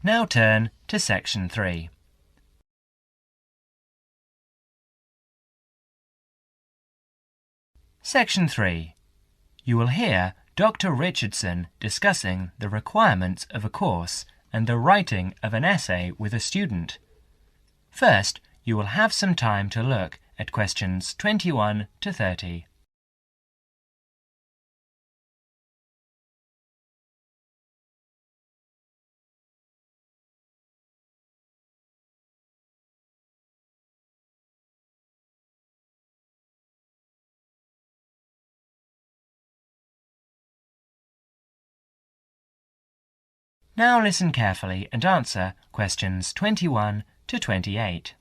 Now turn to Section 3. Section 3. You will hear Dr. Richardson discussing the requirements of a course and the writing of an essay with a student. First, you will have some time to look at questions 21 to 30. Now listen carefully and answer questions 21 to 28.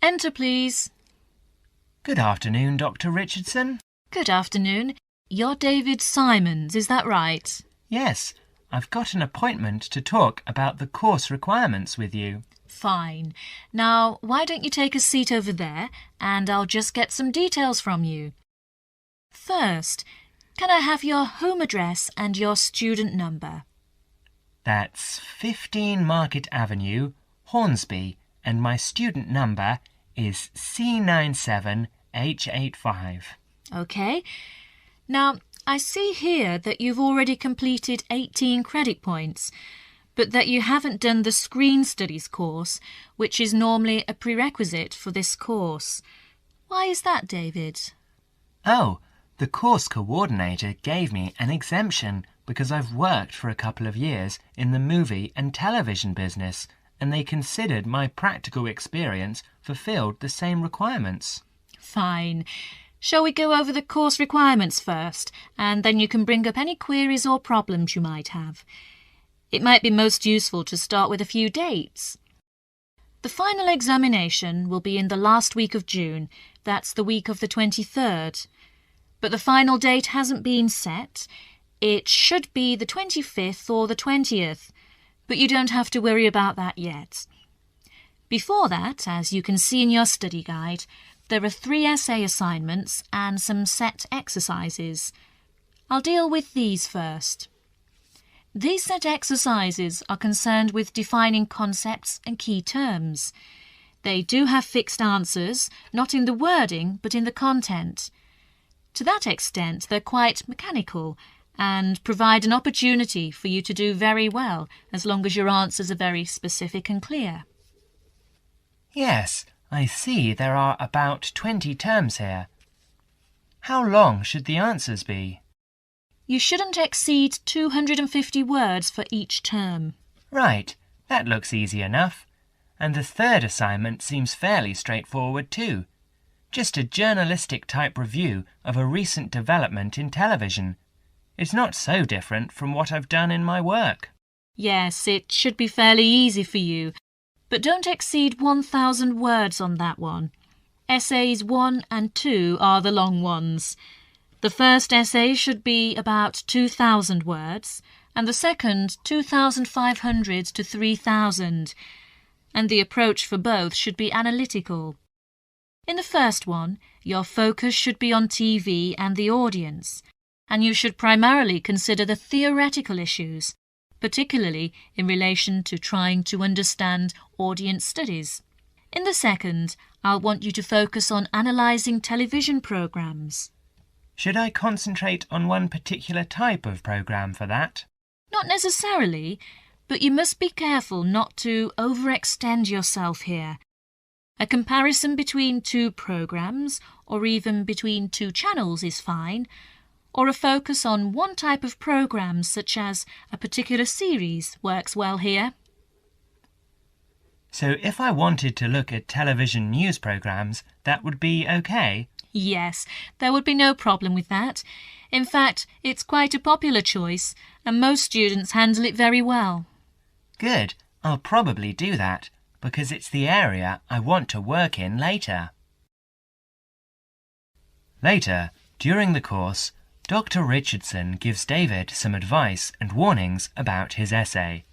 Enter, please. Good afternoon, Dr. Richardson. Good afternoon. You're David Simons, is that right? Yes, I've got an appointment to talk about the course requirements with you. Fine. Now, why don't you take a seat over there and I'll just get some details from you. First, can I have your home address and your student number? That's 15 Market Avenue, Hornsby, and my student number is C97H85. OK. Now, I see here that you've already completed 18 credit points, but that you haven't done the Screen Studies course, which is normally a prerequisite for this course. Why is that, David? Oh, the course coordinator gave me an exemption because I've worked for a couple of years in the movie and television business, and they considered my practical experience fulfilled the same requirements. Fine. Shall we go over the course requirements first, and then you can bring up any queries or problems you might have. It might be most useful to start with a few dates. The final examination will be in the last week of June. That's the week of the 23rd. But the final date hasn't been set. It should be the 25th or the 20th, but you don't have to worry about that yet. Before that, as you can see in your study guide, there are 3 essay assignments and some set exercises. I'll deal with these first. These set exercises are concerned with defining concepts and key terms. They do have fixed answers, not in the wording, but in the content. To that extent, they're quite mechanical and provide an opportunity for you to do very well, as long as your answers are very specific and clear. Yes, I see there are about 20 terms here. How long should the answers be? You shouldn't exceed 250 words for each term. Right, that looks easy enough. And the third assignment seems fairly straightforward too. Just a journalistic type review of a recent development in television. It's not so different from what I've done in my work. Yes, it should be fairly easy for you, but don't exceed 1,000 words on that one. Essays 1 and 2 are the long ones. The first essay should be about 2,000 words, and the second 2,500 to 3,000, and the approach for both should be analytical. In the first one, your focus should be on TV and the audience, and you should primarily consider the theoretical issues, particularly in relation to trying to understand audience studies. In the second, I'll want you to focus on analysing television programmes. Should I concentrate on one particular type of programme for that? Not necessarily, but you must be careful not to overextend yourself here. A comparison between 2 programmes, or even between 2 channels is fine, or a focus on one type of programme, such as a particular series, works well here. So if I wanted to look at television news programmes, that would be okay? Yes, there would be no problem with that. In fact, it's quite a popular choice, and most students handle it very well. Good, I'll probably do that, because it's the area I want to work in later. Later, during the course, Dr. Richardson gives David some advice and warnings about his essay.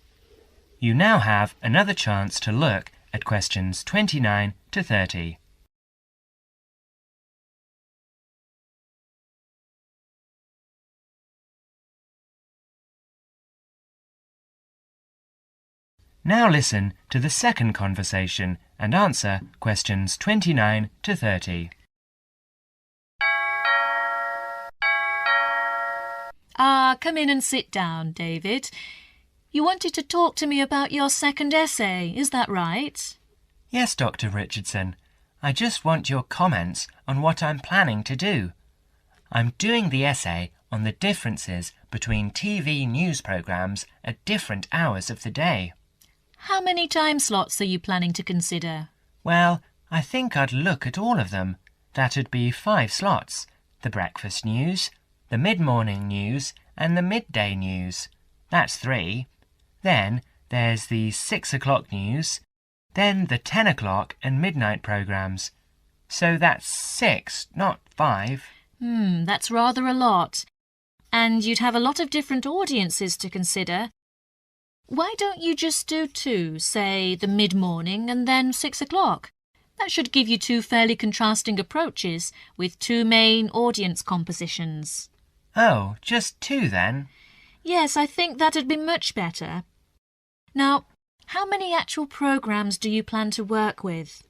You now have another chance to look at questions 29 to 30. Now listen to the second conversation and answer questions 29 to 30. Come in and sit down, David. You wanted to talk to me about your second essay, is that right? Yes, Dr. Richardson. I just want your comments on what I'm planning to do. I'm doing the essay on the differences between TV news programmes at different hours of the day. How many time slots are you planning to consider? Well, I think I'd look at all of them. That'd be 5 slots. The breakfast news, the mid-morning news and the midday news. That's 3. Then there's the 6 o'clock news, then the 10 o'clock and midnight programmes. So that's 6, not 5. That's rather a lot. And you'd have a lot of different audiences to consider. Why don't you just do 2, say the mid-morning and then 6 o'clock? That should give you 2 fairly contrasting approaches with 2 main audience compositions. Oh, just 2 then? Yes, I think that'd be much better. Now, how many actual programmes do you plan to work with?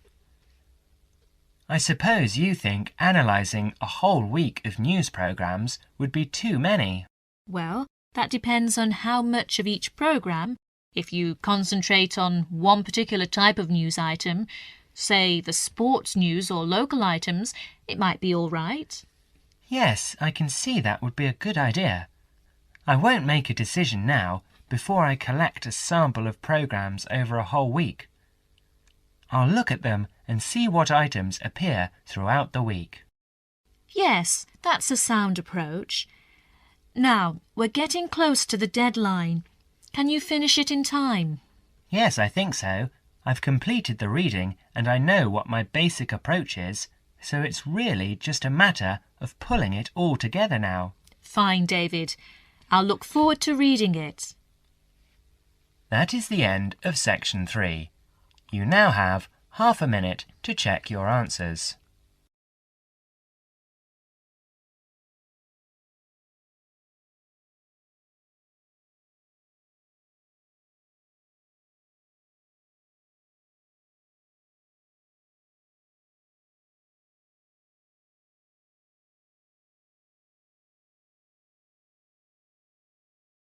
I suppose you think analysing a whole week of news programmes would be too many. Well, that depends on how much of each programme. If you concentrate on one particular type of news item, say the sports news or local items, it might be all right. Yes, I can see that would be a good idea. I won't make a decision now before I collect a sample of programmes over a whole week. I'll look at them and see what items appear throughout the week. Yes, that's a sound approach. Now, we're getting close to the deadline. Can you finish it in time? Yes, I think so. I've completed the reading and I know what my basic approach is, so it's really just a matter of pulling it all together now. Fine, David. I'll look forward to reading it. That is the end of section 3. You now have half a minute to check your answers.